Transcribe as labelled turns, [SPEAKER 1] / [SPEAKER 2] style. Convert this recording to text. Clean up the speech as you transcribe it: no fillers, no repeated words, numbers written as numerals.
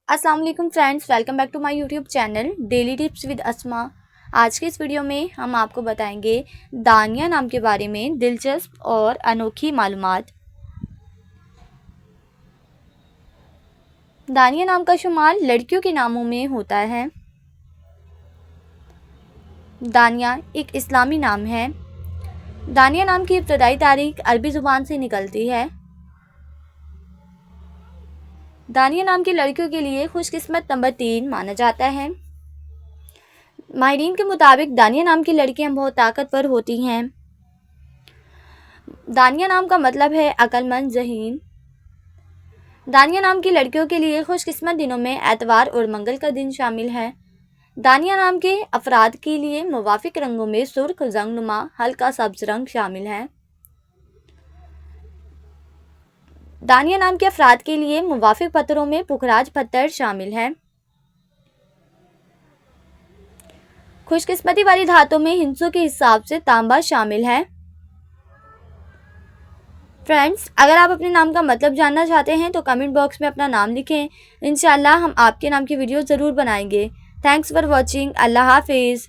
[SPEAKER 1] अस्सलाम वालेकुम friends, welcome back to my YouTube channel daily tips with Asma. आज के इस वीडियो में हम आपको बताएंगे दानिया नाम के बारे में दिलचस्प और अनोखी मालूमात। दानिया नाम का शुमार लड़कियों के नामों में होता है। दानिया एक इस्लामी नाम है। दानिया नाम की इब्तदाई तारीख अरबी ज़ुबान से निकलती है। दानिया नाम की लड़कियों के लिए खुशकिस्मत नंबर 3 माना जाता है। माहिरीन के मुताबिक दानिया नाम की लड़कियां बहुत ताकतवर होती हैं। दानिया नाम का मतलब है अक्लमंद, ज़हीन। दानिया नाम की लड़कियों के लिए खुशकिस्मत दिनों में एतवार और मंगल का दिन शामिल है। दानिया नाम के अफराद के लिए मुवाफिक रंगों में सुर्ख, जंगनुमा, हल्का सब्ज रंग शामिल है। दानिया नाम के अफराद के लिए मुवाफिक पत्थरों में पुखराज पत्थर शामिल है। खुशकिस्मती वाली धातों में हिंसों के हिसाब से तांबा शामिल है। फ्रेंड्स, अगर आप अपने नाम का मतलब जानना चाहते हैं तो कमेंट बॉक्स में अपना नाम लिखें। इंशाल्लाह हम आपके नाम की वीडियो ज़रूर बनाएंगे। Thanks for watching. अल्लाह हाफिज़।